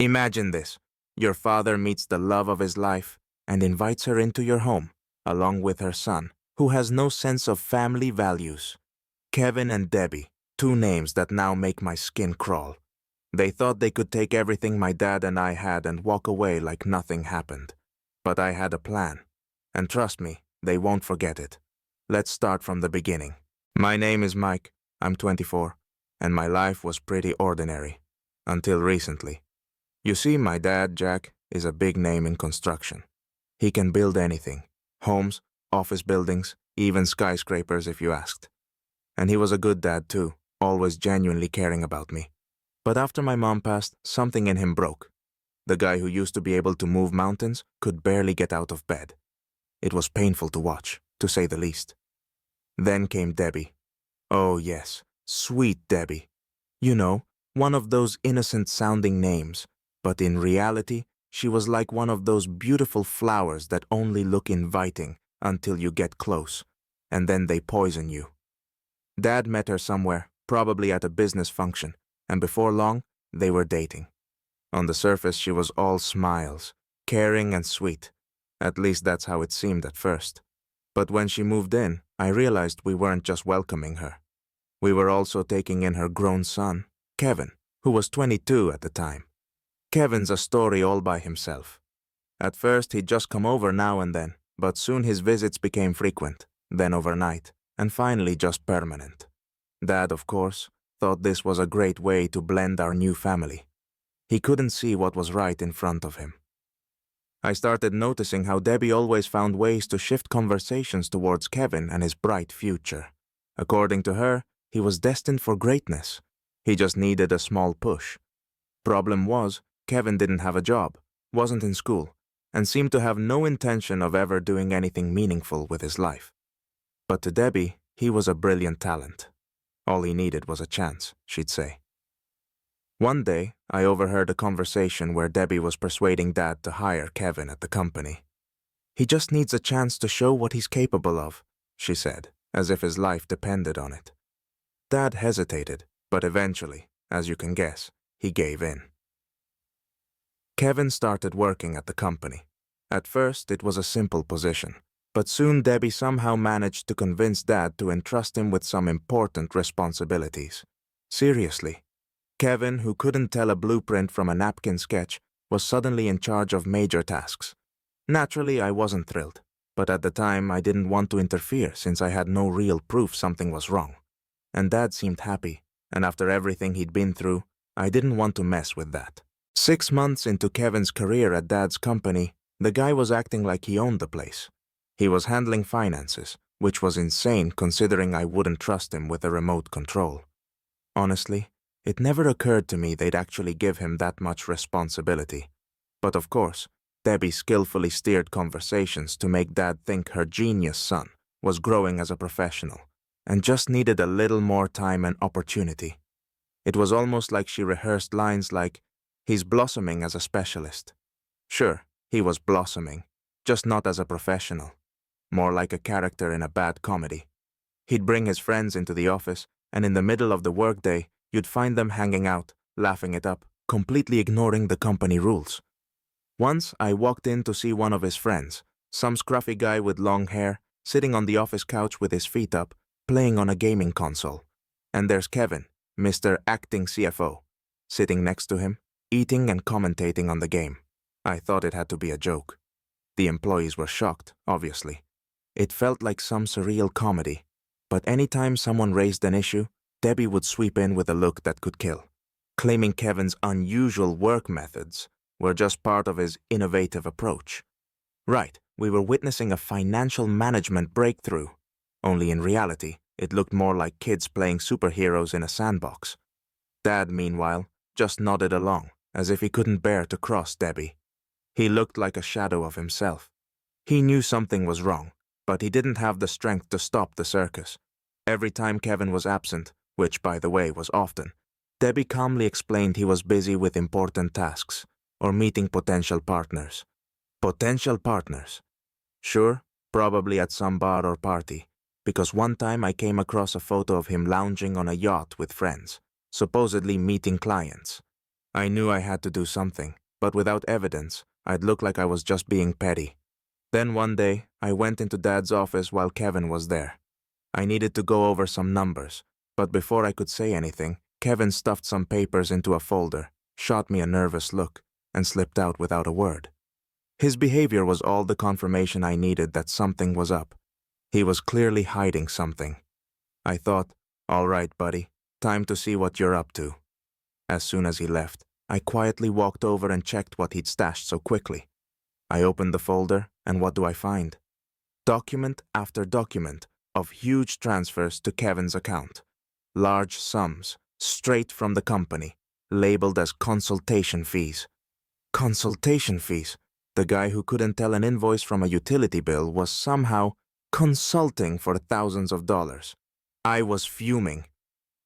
Imagine this. Your father meets the love of his life and invites her into your home, along with her son, who has no sense of family values. Kevin and Debbie, two names that now make my skin crawl. They thought they could take everything my dad and I had and walk away like nothing happened. But I had a plan. And trust me, they won't forget it. Let's start from the beginning. My name is Mike, I'm 24, and my life was pretty ordinary. Until recently. You see, my dad, Jack, is a big name in construction. He can build anything. Homes, office buildings, even skyscrapers if you asked. And he was a good dad too, always genuinely caring about me. But after my mom passed, something in him broke. The guy who used to be able to move mountains could barely get out of bed. It was painful to watch, to say the least. Then came Debbie. Oh yes, sweet Debbie. You know, one of those innocent-sounding names, but in reality, she was like one of those beautiful flowers that only look inviting until you get close, and then they poison you. Dad met her somewhere, probably at a business function, and before long, they were dating. On the surface, she was all smiles, caring and sweet. At least that's how it seemed at first. But when she moved in, I realized we weren't just welcoming her. We were also taking in her grown son, Kevin, who was 22 at the time. Kevin's a story all by himself. At first, he'd just come over now and then, but soon his visits became frequent, then overnight, and finally just permanent. Dad, of course, thought this was a great way to blend our new family. He couldn't see what was right in front of him. I started noticing how Debbie always found ways to shift conversations towards Kevin and his bright future. According to her, he was destined for greatness. He just needed a small push. Problem was, Kevin didn't have a job, wasn't in school, and seemed to have no intention of ever doing anything meaningful with his life. But to Debbie, he was a brilliant talent. All he needed was a chance, she'd say. One day, I overheard a conversation where Debbie was persuading Dad to hire Kevin at the company. He just needs a chance to show what he's capable of, she said, as if his life depended on it. Dad hesitated, but eventually, as you can guess, he gave in. Kevin started working at the company. At first, it was a simple position, but soon Debbie somehow managed to convince Dad to entrust him with some important responsibilities. Seriously. Kevin, who couldn't tell a blueprint from a napkin sketch, was suddenly in charge of major tasks. Naturally, I wasn't thrilled, but at the time I didn't want to interfere since I had no real proof something was wrong. And Dad seemed happy, and after everything he'd been through, I didn't want to mess with that. 6 months into Kevin's career at Dad's company, the guy was acting like he owned the place. He was handling finances, which was insane considering I wouldn't trust him with a remote control. Honestly, it never occurred to me they'd actually give him that much responsibility. But of course, Debbie skillfully steered conversations to make Dad think her genius son was growing as a professional and just needed a little more time and opportunity. It was almost like she rehearsed lines like, "He's blossoming as a specialist." Sure, he was blossoming, just not as a professional. More like a character in a bad comedy. He'd bring his friends into the office, and in the middle of the workday, you'd find them hanging out, laughing it up, completely ignoring the company rules. Once, I walked in to see one of his friends, some scruffy guy with long hair, sitting on the office couch with his feet up, playing on a gaming console. And there's Kevin, Mr. Acting CFO, sitting next to him, eating and commentating on the game. I thought it had to be a joke. The employees were shocked, obviously. It felt like some surreal comedy, but anytime someone raised an issue, Debbie would sweep in with a look that could kill, claiming Kevin's unusual work methods were just part of his innovative approach. Right, we were witnessing a financial management breakthrough, only in reality, it looked more like kids playing superheroes in a sandbox. Dad, meanwhile, just nodded along, as if he couldn't bear to cross Debbie. He looked like a shadow of himself. He knew something was wrong, but he didn't have the strength to stop the circus. Every time Kevin was absent, which, by the way, was often, Debbie calmly explained he was busy with important tasks or meeting potential partners. Potential partners. Sure, probably at some bar or party, because one time I came across a photo of him lounging on a yacht with friends, supposedly meeting clients. I knew I had to do something, but without evidence, I'd look like I was just being petty. Then one day, I went into Dad's office while Kevin was there. I needed to go over some numbers, but before I could say anything, Kevin stuffed some papers into a folder, shot me a nervous look, and slipped out without a word. His behavior was all the confirmation I needed that something was up. He was clearly hiding something. I thought, all right, buddy, time to see what you're up to. As soon as he left, I quietly walked over and checked what he'd stashed so quickly. I opened the folder, and what do I find? Document after document of huge transfers to Kevin's account. Large sums, straight from the company, labeled as consultation fees. Consultation fees? The guy who couldn't tell an invoice from a utility bill was somehow consulting for thousands of dollars. I was fuming.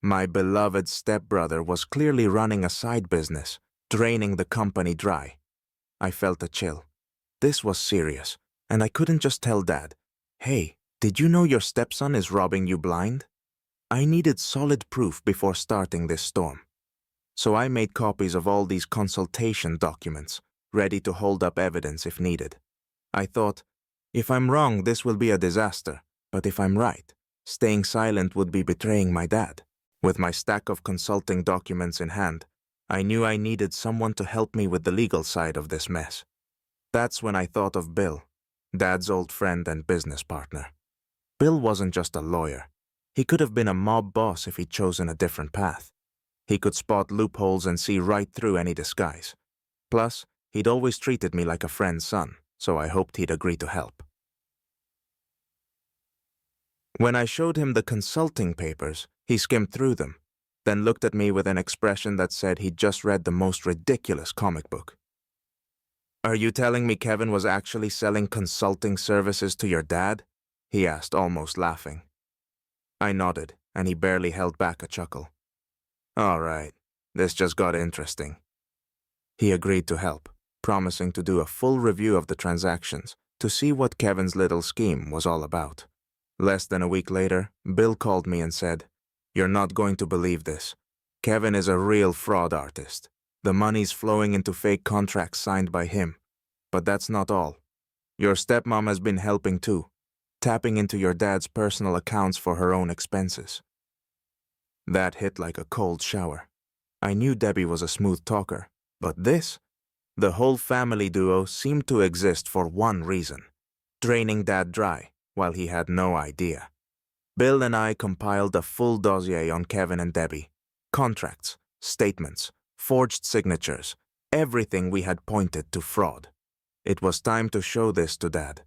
My beloved stepbrother was clearly running a side business, draining the company dry. I felt a chill. This was serious, and I couldn't just tell Dad, "Hey, did you know your stepson is robbing you blind?" I needed solid proof before starting this storm. So I made copies of all these consultation documents, ready to hold up evidence if needed. I thought, if I'm wrong, this will be a disaster, but if I'm right, staying silent would be betraying my dad. With my stack of consulting documents in hand, I knew I needed someone to help me with the legal side of this mess. That's when I thought of Bill, Dad's old friend and business partner. Bill wasn't just a lawyer. He could have been a mob boss if he'd chosen a different path. He could spot loopholes and see right through any disguise. Plus, he'd always treated me like a friend's son, so I hoped he'd agree to help. When I showed him the consulting papers, he skimmed through them, then looked at me with an expression that said he'd just read the most ridiculous comic book. "Are you telling me Kevin was actually selling consulting services to your dad?" he asked, almost laughing. I nodded, and he barely held back a chuckle. "All right, this just got interesting." He agreed to help, promising to do a full review of the transactions to see what Kevin's little scheme was all about. Less than a week later, Bill called me and said, "You're not going to believe this. Kevin is a real fraud artist. The money's flowing into fake contracts signed by him. But that's not all. Your stepmom has been helping too, tapping into your dad's personal accounts for her own expenses." That hit like a cold shower. I knew Debbie was a smooth talker, but this? The whole family duo seemed to exist for one reason: draining Dad dry while he had no idea. Bill and I compiled a full dossier on Kevin and Debbie. Contracts, statements, forged signatures, everything we had pointed to fraud. It was time to show this to Dad.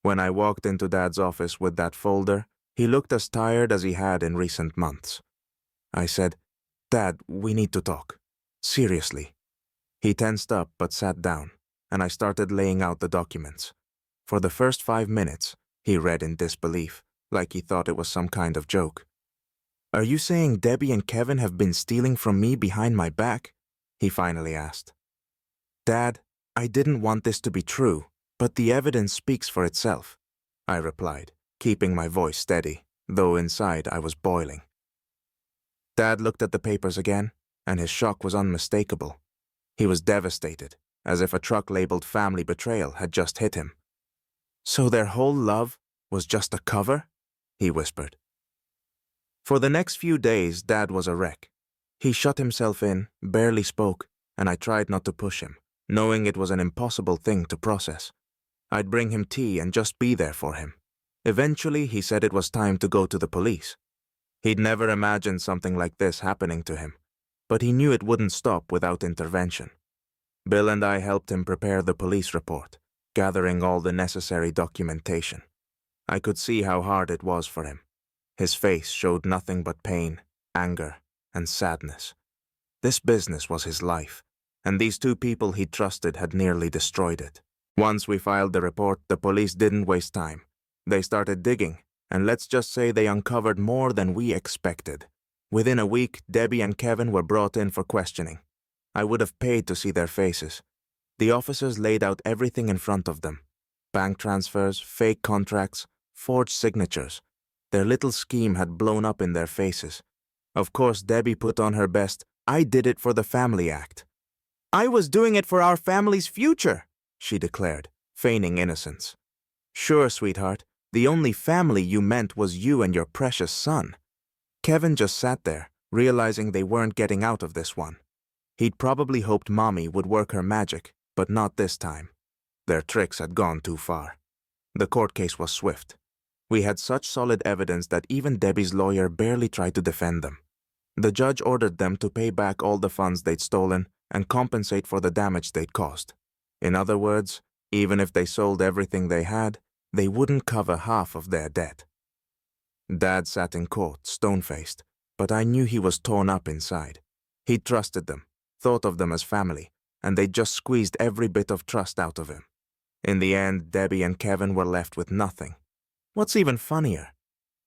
When I walked into Dad's office with that folder, he looked as tired as he had in recent months. I said, "Dad, we need to talk. Seriously." He tensed up but sat down, and I started laying out the documents. For the first 5 minutes, he read in disbelief, like he thought it was some kind of joke. "Are you saying Debbie and Kevin have been stealing from me behind my back?" he finally asked. "Dad, I didn't want this to be true, but the evidence speaks for itself," I replied, keeping my voice steady, though inside I was boiling. Dad looked at the papers again, and his shock was unmistakable. He was devastated, as if a truck labeled family betrayal had just hit him. "So their whole love was just a cover?" he whispered. For the next few days, Dad was a wreck. He shut himself in, barely spoke, and I tried not to push him, knowing it was an impossible thing to process. I'd bring him tea and just be there for him. Eventually, he said it was time to go to the police. He'd never imagined something like this happening to him, but he knew it wouldn't stop without intervention. Bill and I helped him prepare the police report, gathering all the necessary documentation. I could see how hard it was for him. His face showed nothing but pain, anger, and sadness. This business was his life, and these two people he trusted had nearly destroyed it. Once we filed the report, the police didn't waste time. They started digging, and let's just say they uncovered more than we expected. Within a week, Debbie and Kevin were brought in for questioning. I would have paid to see their faces. The officers laid out everything in front of them. Bank transfers, fake contracts, forged signatures. Their little scheme had blown up in their faces. Of course, Debbie put on her best I did it for the family act. I was doing it for our family's future, she declared, feigning innocence. Sure, sweetheart, the only family you meant was you and your precious son. Kevin just sat there, realizing they weren't getting out of this one. He'd probably hoped Mommy would work her magic, but not this time. Their tricks had gone too far. The court case was swift. We had such solid evidence that even Debbie's lawyer barely tried to defend them. The judge ordered them to pay back all the funds they'd stolen and compensate for the damage they'd caused. In other words, even if they sold everything they had, they wouldn't cover half of their debt. Dad sat in court, stone-faced, but I knew he was torn up inside. He'd trusted them, thought of them as family, and they'd just squeezed every bit of trust out of him. In the end, Debbie and Kevin were left with nothing. What's even funnier?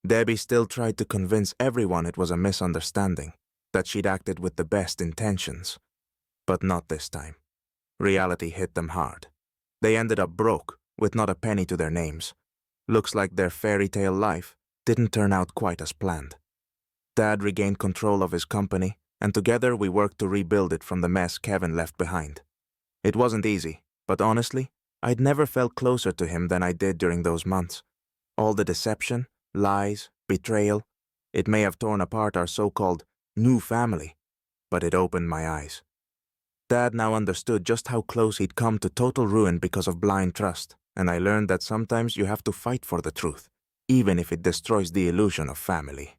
Debbie still tried to convince everyone it was a misunderstanding, that she'd acted with the best intentions. But not this time. Reality hit them hard. They ended up broke, with not a penny to their names. Looks like their fairy tale life didn't turn out quite as planned. Dad regained control of his company, and together we worked to rebuild it from the mess Kevin left behind. It wasn't easy, but honestly, I'd never felt closer to him than I did during those months. All the deception, lies, betrayal, it may have torn apart our so-called new family, but it opened my eyes. Dad now understood just how close he'd come to total ruin because of blind trust, and I learned that sometimes you have to fight for the truth, even if it destroys the illusion of family.